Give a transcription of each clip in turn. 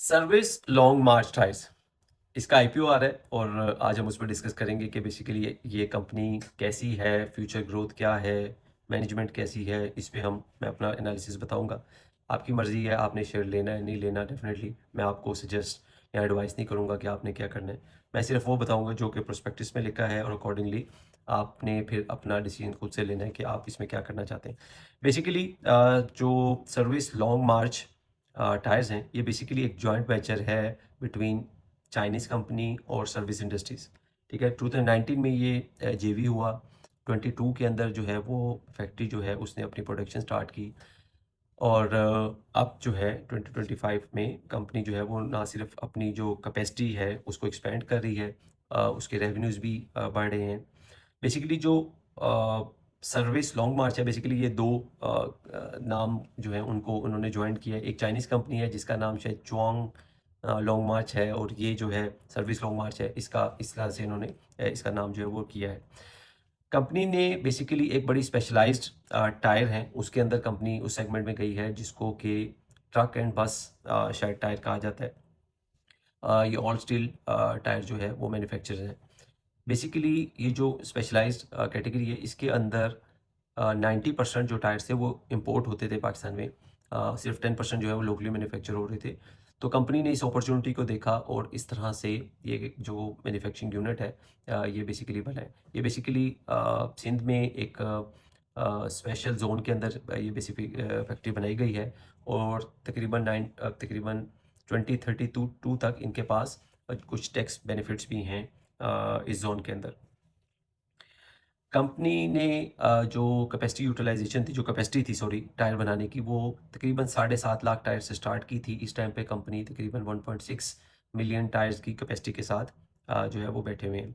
Service long मार्च tyres, इसका IPO आ रहा है और आज हम उस पर डिस्कस करेंगे कि बेसिकली ये कंपनी कैसी है, फ्यूचर ग्रोथ क्या है, मैनेजमेंट कैसी है। इस पे मैं अपना एनालिसिस बताऊंगा। आपकी मर्ज़ी है, आपने शेयर लेना है नहीं लेना। डेफिनेटली मैं आपको सजेस्ट या एडवाइस नहीं करूंगा कि आपने क्या करना है। मैं सिर्फ वो बताऊंगा जो कि प्रोस्पेक्टस में लिखा है और अकॉर्डिंगली आपने फिर अपना डिसीजन खुद से लेना है कि आप इसमें क्या करना चाहते हैं। बेसिकली जो सर्विस लॉन्ग मार्च टायर्स हैं, ये बेसिकली एक जॉइंट वेंचर है बिटवीन चाइनीज़ कंपनी और सर्विस इंडस्ट्रीज़। ठीक है, 2019 में ये जेवी हुआ। 22 के अंदर जो है वो फैक्ट्री जो है उसने अपनी प्रोडक्शन स्टार्ट की और अब जो है 2025 में कंपनी जो है वो ना सिर्फ अपनी जो कैपेसिटी है उसको एक्सपेंड कर रही है, उसके रेवेन्यूज़ भी बढ़ रहे हैं। बेसिकली जो सर्विस लॉन्ग मार्च है, बेसिकली ये दो नाम जो है उनको उन्होंने ज्वाइन किया है। एक चाइनीज़ कंपनी है जिसका नाम शायद च्वांग लॉन्ग मार्च है और ये जो है सर्विस लॉन्ग मार्च है, इसका इस तरह से इन्होंने इसका नाम जो है वो किया है। कंपनी ने बेसिकली एक बड़ी स्पेशलाइज्ड टायर है, उसके अंदर कंपनी उस सेगमेंट में गई है जिसको कि ट्रक एंड बस शायद टायर कहा जाता है। ये ऑल स्टील टायर जो है वो मैन्युफैक्चरर है। बेसिकली ये जो स्पेशलाइज्ड कैटेगरी है, इसके अंदर 90% जो टायर्स थे वो इंपोर्ट होते थे पाकिस्तान में। सिर्फ 10% जो है वो लोकली मैन्युफैक्चर हो रहे थे। तो कंपनी ने इस अपॉर्चुनिटी को देखा और इस तरह से ये जो मैन्युफैक्चरिंग यूनिट है ये बेसिकली बना है। ये बेसिकली सिंध में एक स्पेशल जोन के अंदर ये बेसिकली फैक्ट्री बनाई गई है और तकरीबन 2032 तक इनके पास कुछ टैक्स बेनिफिट्स भी हैं इस जोन के अंदर। कंपनी ने जो कैपेसिटी यूटिलाइजेशन थी, जो कैपेसिटी थी सॉरी टायर बनाने की, वो तकरीबन 7.5 लाख टायर से स्टार्ट की थी। इस टाइम पे कंपनी तकरीबन 1.6 मिलियन टायर्स की कैपेसिटी के साथ जो है वो बैठे हुए हैं।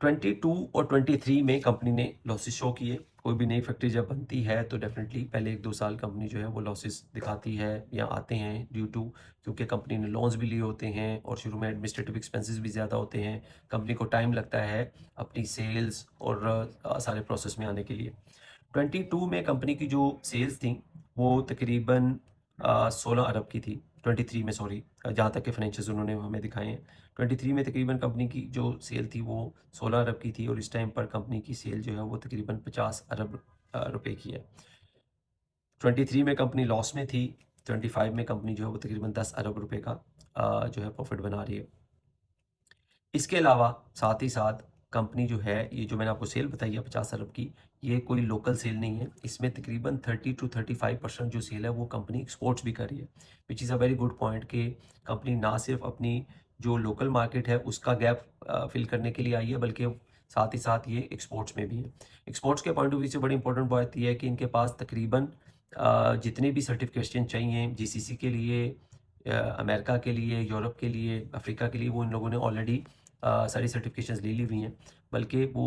22 और 23 में कंपनी ने लॉसेस शो किए। कोई भी नई फैक्ट्री जब बनती है तो डेफिनेटली पहले 1-2 साल कंपनी जो है वो लॉसेस दिखाती है या आते हैं ड्यू टू, क्योंकि कंपनी ने लोन्स भी लिए होते हैं और शुरू में एडमिनिस्ट्रेटिव एक्सपेंसेस भी ज़्यादा होते हैं। कंपनी को टाइम लगता है अपनी सेल्स और सारे प्रोसेस में आने के लिए। 22 में कंपनी की जो सेल्स थी वो तकरीबन 16 अरब की थी। 23 में सॉरी, जहाँ तक के फाइनेंशियल्स उन्होंने हमें दिखाए हैं। 23 में तकरीबन कंपनी की जो सेल थी वो 16 अरब की थी और इस टाइम पर कंपनी की सेल जो है वो तकरीबन 50 अरब रुपए की है। 23 में कंपनी लॉस में थी। 25 में कंपनी जो है वो तकरीबन 10 अरब रुपए का जो है प्रॉफिट बना रही है। इसके अलावा साथ ही साथ कंपनी जो है, ये जो मैंने आपको सेल बताई है 50 अरब की, ये कोई लोकल सेल नहीं है। इसमें तकरीबन 30-35% जो सेल है वो कंपनी एक्सपोर्ट्स भी कर रही है, which is a very good point कि कंपनी ना सिर्फ अपनी जो लोकल मार्केट है उसका गैप फिल करने के लिए आई है, बल्कि साथ ही साथ ये एक्सपोर्ट्स में भी है। एक्सपोर्ट्स के पॉइंट ऑफ व्यू से बड़ी इंपॉर्टेंट बात यह है कि इनके पास तकरीबन जितने भी सर्टिफिकेशन चाहिए जीसीसी के लिए, अमेरिका के लिए, यूरोप के लिए, अफ्रीका के लिए, वो इन लोगों ने ऑलरेडी सारी सर्टिफिकेशंस ले ली हुई हैं। बल्कि वो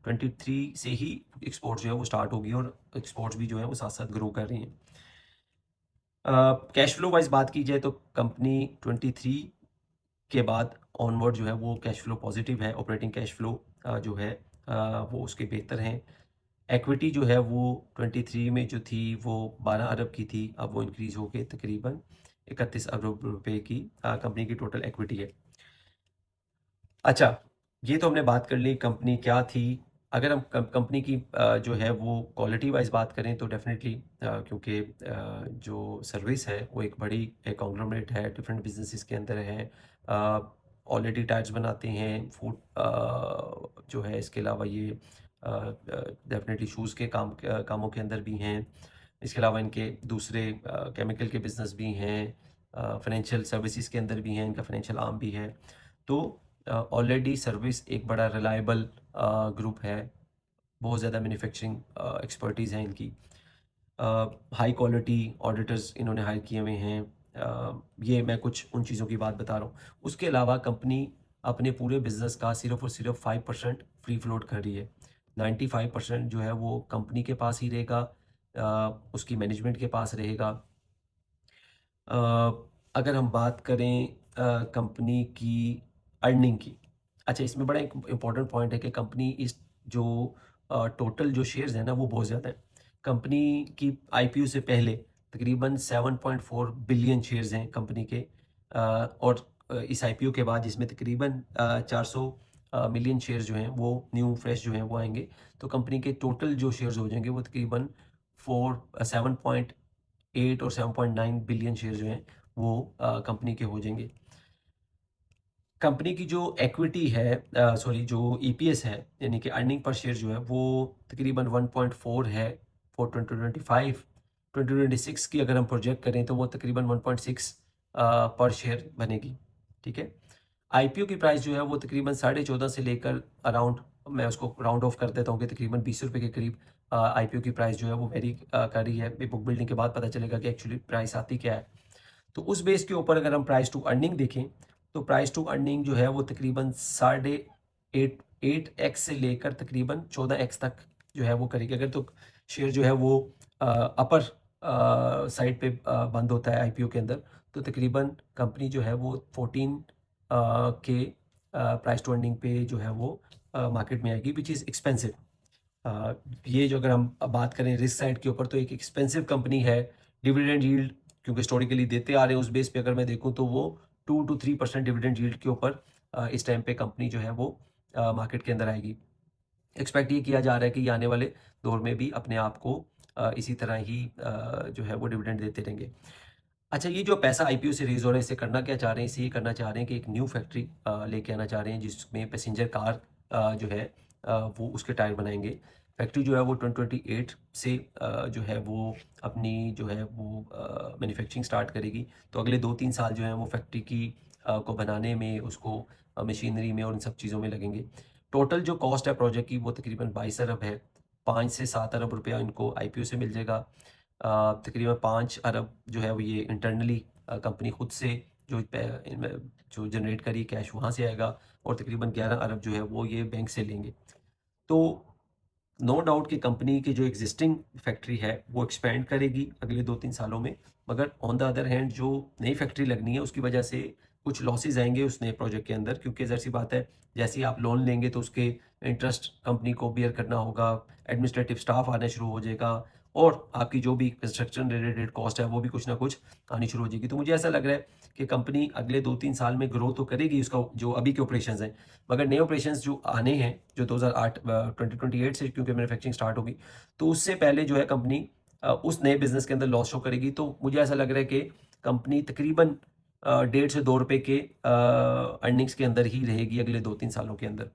23 से ही एक्सपोर्ट्स जो है वो स्टार्ट होगी और एक्सपोर्ट्स भी जो है वो साथ साथ ग्रो कर रही हैं। कैश फ्लो वाइज बात की जाए तो कंपनी 23 के बाद ऑनवर्ड जो है वो कैश फ्लो पॉजिटिव है। ऑपरेटिंग कैश फ्लो जो है वो उसके बेहतर हैं। इक्विटी जो है वो 23 में जो थी वो 12 अरब की थी, अब वो इंक्रीज़ होके तकरीबन 31 अरब रुपए की कंपनी की टोटल इक्विटी है। अच्छा, ये तो हमने बात कर ली कंपनी क्या थी। अगर हम कंपनी की जो है वो क्वालिटी वाइज बात करें तो डेफिनेटली क्योंकि जो सर्विस है वो एक बड़ी कॉन्ग्लोमरेट है, डिफरेंट बिजनेसेस के अंदर है। ऑलरेडी टायर्स बनाते हैं, फूड जो है, इसके अलावा ये डेफिनेटली शूज़ के कामों के अंदर भी हैं। इसके अलावा इनके दूसरे केमिकल के बिजनेस भी हैं, फाइनेंशियल सर्विसेज के अंदर भी हैं, इनका फाइनेंशियल आर्म भी है। तो ऑलरेडी सर्विस एक बड़ा रिलायबल ग्रुप है। बहुत ज़्यादा मैन्युफैक्चरिंग एक्सपर्टीज़ है इनकी। हाई क्वालिटी ऑडिटर्स इन्होंने हायर किए हुए हैं। ये मैं कुछ उन चीज़ों की बात बता रहा हूँ। उसके अलावा कंपनी अपने पूरे बिजनेस का सिर्फ और सिर्फ 5% फ्री फ्लोट कर रही है। 95% जो है वो कंपनी के पास ही रहेगा, उसकी मैनेजमेंट के पास रहेगा। अ, अगर हम बात करें कंपनी की अर्निंग की, अच्छा, इसमें बड़ा एक इम्पॉर्टेंट पॉइंट है कि कंपनी इस जो टोटल जो शेयर्स हैं ना वो बहुत ज़्यादा है। कंपनी की आईपीओ से पहले तकरीबन 7.4 बिलियन शेयर्स हैं कंपनी के। और इस आईपीओ के बाद जिसमें तकरीबन 400 मिलियन शेयर जो हैं वो न्यू फ्रेश जो हैं वो आएंगे, तो कंपनी के टोटल जो शेयर्स हो जाएंगे वो तकरीबन 7.8 और 7.9 बिलियन शेयर जो हैं वो कंपनी के हो जाएंगे। कंपनी की जो इक्विटी है, सॉरी, जो ईपीएस है यानी कि अर्निंग पर शेयर जो है वो तकरीबन 1.4 है फॉर 2025। 2026 की अगर हम प्रोजेक्ट करें तो वो तकरीबन 1.6 पर शेयर बनेगी। ठीक है। आईपीओ की प्राइस जो है वो तकरीबन 14.5 से लेकर अराउंड, मैं उसको राउंड ऑफ कर देता हूँ कि तकरीबन 20 रुपये के करीब आईपीओ की प्राइस जो है वो वेरी कर रही है। बुक बिल्डिंग के बाद पता चलेगा कि एक्चुअली प्राइस आती क्या है। तो उस बेस के ऊपर अगर हम प्राइस टू अर्निंग देखें तो प्राइस टू अर्निंग जो है वो तकरीबन 8.5x से लेकर तकरीबन 14x तक जो है वो करेगी। अगर तो शेयर जो है वो अपर साइड पे बंद होता है आईपीओ के अंदर, तो तकरीबन कंपनी जो है वो 14 के प्राइस टू अर्निंग पे जो है वो मार्केट में आएगी, विच इज़ एक्सपेंसिव। ये जो अगर हम बात करें रिस्क साइड के ऊपर तो एक एक्सपेंसिव कंपनी है। डिविडेंड यील्ड क्योंकि हिस्टोरिकली देते आ रहे हैं, उस बेस पे अगर मैं देखूं तो वो 2 to 3% डिविडेंड यील्ड के ऊपर इस टाइम पे कंपनी जो है वो मार्केट के अंदर आएगी। एक्सपेक्ट ये किया जा रहा है कि ये आने वाले दौर में भी अपने आप को इसी तरह ही जो है वो डिविडेंड देते रहेंगे। अच्छा, ये जो पैसा आईपीओ से रेज हो रहा है इसे करना क्या चाह रहे हैं? इसे ये करना चाह रहे हैं कि एक न्यू फैक्ट्री लेके आना चाह रहे हैं जिसमें पैसेंजर कार जो है वो उसके टायर बनाएंगे। फैक्ट्री जो है वो 2028 से जो है वो अपनी जो है वो मैन्युफैक्चरिंग स्टार्ट करेगी। तो अगले 2-3 साल जो है वो फैक्ट्री की को बनाने में, उसको मशीनरी में और इन सब चीज़ों में लगेंगे। टोटल जो कॉस्ट है प्रोजेक्ट की वो तकरीबन 22 अरब है। 5 से 7 अरब रुपया इनको आईपीओ से मिल जाएगा। तकरीबन 5 अरब जो है वो ये इंटरनली कंपनी खुद से जो जो जनरेट करी कैश वहाँ से आएगा, और तकरीबन 11 अरब जो है वो ये बैंक से लेंगे। तो नो डाउट कि कंपनी की जो एग्जिस्टिंग फैक्ट्री है वो एक्सपेंड करेगी अगले 2-3 सालों में, मगर ऑन द अदर हैंड जो नई फैक्ट्री लगनी है उसकी वजह से कुछ लॉसेज आएंगे उस नए प्रोजेक्ट के अंदर, क्योंकि ज़ाहिर सी बात है जैसे ही आप लोन लेंगे तो उसके इंटरेस्ट कंपनी को बियर करना होगा, एडमिनिस्ट्रेटिव स्टाफ आना शुरू हो जाएगा, और आपकी जो भी कंस्ट्रक्शन रिलेटेड कॉस्ट है वो भी कुछ ना कुछ आनी शुरू हो जाएगी। तो मुझे ऐसा लग रहा है कि कंपनी अगले 2-3 साल में ग्रो तो करेगी उसका जो अभी के ऑपरेशंस हैं, मगर नए ऑपरेशंस जो आने हैं जो 2028 से क्योंकि मैन्युफैक्चरिंग स्टार्ट होगी, तो उससे पहले जो है कंपनी उस नए बिजनेस के अंदर लॉस शो करेगी। तो मुझे ऐसा लग रहा है कि कंपनी तकरीबन 1.5 से 2 रुपए के अर्निंग्स के अंदर ही रहेगी अगले 2-3 सालों के अंदर।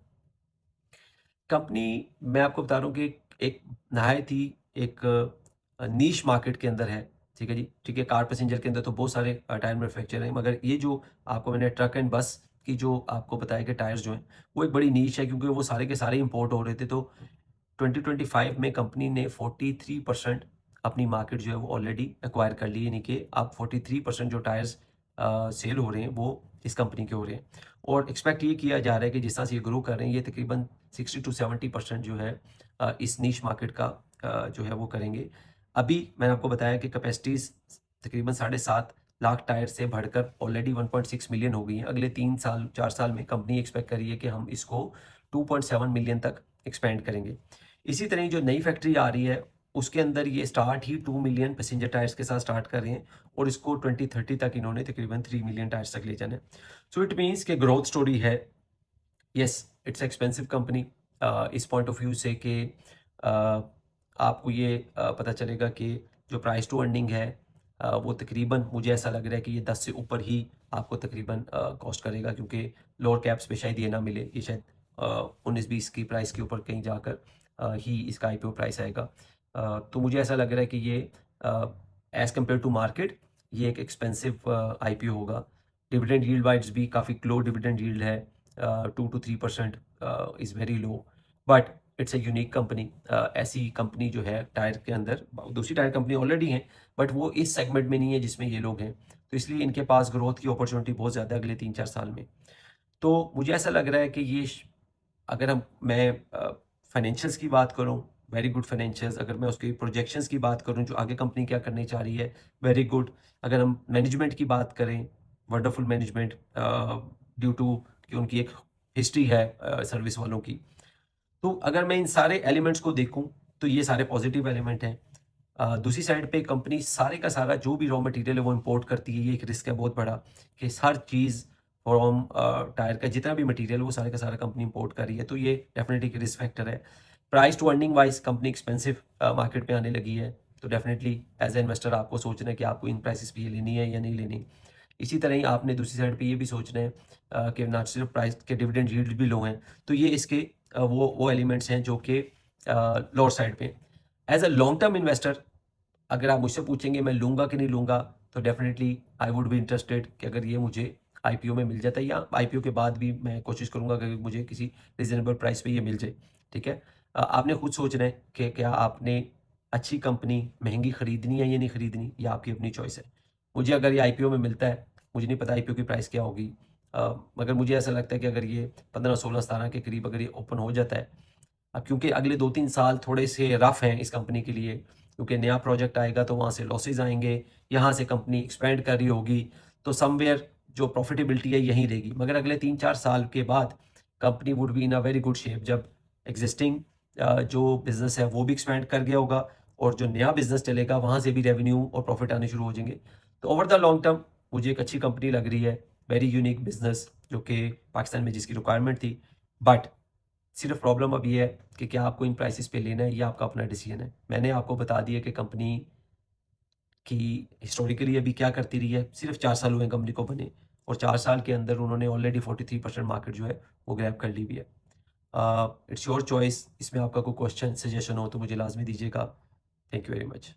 कंपनी, मैं आपको बता रहा हूँ कि एक नहायत ही एक नीश मार्केट के अंदर है। ठीक है जी, ठीक है। कार पैसेंजर के अंदर तो बहुत सारे टायर मैन्युफैक्चर हैं, मगर ये जो आपको मैंने ट्रक एंड बस की जो आपको बताया कि टायर्स जो हैं वो एक बड़ी नीश है, क्योंकि वो सारे के सारे इंपोर्ट हो रहे थे। तो 2025 में कंपनी ने 43% अपनी मार्केट जो है वो ऑलरेडी एक्वायर कर ली, यानी कि अब 43% जो टायर्स सेल हो रहे हैं वो इस कंपनी के हो रहे हैं। और एक्सपेक्ट ये किया जा रहा है कि जिस तरह से ये ग्रो कर रहे हैं ये तकरीबन 60 to 70% जो है इस नीश मार्केट का जो है वो करेंगे। अभी मैंने आपको बताया कि कैपेसिटीज़ तकरीबन 7.5 लाख टायर से बढ़कर ऑलरेडी 1.6 मिलियन हो गई हैं। अगले 3 साल 4 साल में कंपनी एक्सपेक्ट कर रही है कि हम इसको 2.7 मिलियन तक एक्सपेंड करेंगे। इसी तरह जो नई फैक्ट्री आ रही है उसके अंदर ये स्टार्ट ही 2 मिलियन पैसेंजर टायर्स के साथ स्टार्ट कर रहे हैं, और इसको 2030 तक इन्होंने तकरीबन 3 मिलियन टायर्स तक ले जाना है। सो इट मीन्स कि ग्रोथ स्टोरी है। यस, इट्स एक्सपेंसिव कंपनी इस पॉइंट ऑफ व्यू से कि आपको ये पता चलेगा कि जो प्राइस टू अर्निंग है वो तकरीबन मुझे ऐसा लग रहा है कि ये 10 से ऊपर ही आपको तकरीबन कॉस्ट करेगा, क्योंकि लोअर कैप्स पे शायद ये ना मिले, ये शायद 19-20 की प्राइस के ऊपर कहीं जाकर ही इसका आईपीओ प्राइस आएगा। तो मुझे ऐसा लग रहा है कि ये एज़ कम्पेयर टू मार्केट ये एक एक्सपेंसिव आईपीओ होगा। डिविडेंड यील्ड वाइज भी काफ़ी लो डिविडेंड यील्ड है, 2 to 3% is very low, but it's a unique company. ऐसी कंपनी जो है टायर के अंदर, दूसरी टायर कंपनी ऑलरेडी हैं बट वो इस सेगमेंट में नहीं है जिसमें ये लोग हैं, तो इसलिए इनके पास ग्रोथ की अपॉर्चुनिटी बहुत ज़्यादा है अगले 3-4 साल में। तो मुझे ऐसा लग रहा है कि ये अगर मैं फाइनेंशियल्स की बात करूं, वेरी गुड फाइनेंशियल्स। अगर मैं उसके प्रोजेक्शंस की बात करूं जो आगे कंपनी क्या करने चाह रही है, वेरी गुड। अगर हम मैनेजमेंट की बात करें, वंडरफुल मैनेजमेंट, ड्यू टू कि उनकी एक हिस्ट्री है सर्विस वालों की। तो अगर मैं इन सारे एलिमेंट्स को देखूं तो ये सारे पॉजिटिव एलिमेंट हैं। दूसरी साइड पे कंपनी सारे का सारा जो भी रॉ मटेरियल है वो इंपोर्ट करती है। ये एक रिस्क है बहुत बड़ा कि हर चीज़ फ्रॉम टायर का जितना भी मटेरियल वो सारे का सारा कंपनी इंपोर्ट कर रही है, तो ये डेफिनेटली एक रिस्क फैक्टर है। Price to earning wise company expensive market में आने लगी है, तो डेफिनेटली एज ए इन्वेस्टर आपको सोचना है कि आपको इन प्राइसेस पे ये लेनी है या नहीं लेनी। इसी तरह ही आपने दूसरी साइड पे ये भी सोचना है कि ना सिर्फ प्राइस के डिविडेंड यील्ड भी लो हैं, तो ये इसके वो एलिमेंट्स हैं जो कि लोअर साइड पे। As a long term investor अगर आप मुझसे पूछेंगे मैं लूँगा कि नहीं लूँगा, तो definitely I would be interested कि अगर ये मुझे आईपीओ में मिल जाता है, या आईपीओ के बाद भी मैं कोशिश करूँगा अगर मुझे किसी रीज़नेबल प्राइस पे ये मिल जाए, ठीक है। आपने खुद सोचना है कि क्या आपने अच्छी कंपनी महंगी खरीदनी है या नहीं खरीदनी, ये आपकी अपनी चॉइस है। मुझे अगर ये आईपीओ में मिलता है, मुझे नहीं पता आईपीओ की प्राइस क्या होगी, मगर मुझे ऐसा लगता है कि अगर ये 15, 16, 17 के करीब अगर ये ओपन हो जाता है, अब क्योंकि अगले 2-3 साल थोड़े से रफ हैं इस कंपनी के लिए, क्योंकि नया प्रोजेक्ट आएगा तो वहाँ से लॉसेस आएंगे, यहाँ से कंपनी एक्सपेंड कर रही होगी, तो समवेयर जो प्रॉफिटेबिलिटी है यहीं रहेगी। मगर अगले 3-4 साल के बाद company would be in a very good shape, जब एग्जिस्टिंग जो बिजनेस है वो भी एक्सपेंड कर गया होगा, और जो नया बिजनेस चलेगा वहाँ से भी रेवेन्यू और प्रॉफिट आने शुरू हो जाएंगे। तो ओवर द लॉन्ग टर्म मुझे एक अच्छी कंपनी लग रही है, वेरी यूनिक बिजनेस जो कि पाकिस्तान में जिसकी रिक्वायरमेंट थी। बट सिर्फ प्रॉब्लम अब ये है कि क्या आपको इन प्राइसेस पे लेना है, ये आपका अपना डिसीजन है। मैंने आपको बता दिया कि कंपनी की हिस्टोरिकली अभी क्या करती रही है। सिर्फ 4 साल हुए कंपनी को बने, और 4 साल के अंदर उन्होंने ऑलरेडी 43% मार्केट जो है वो ग्रैब कर ली हुई है। इट्स योर चॉइस, इसमें आपका कोई क्वेश्चन सजेशन हो तो मुझे लाजमी दीजिएगा। Thank you very much.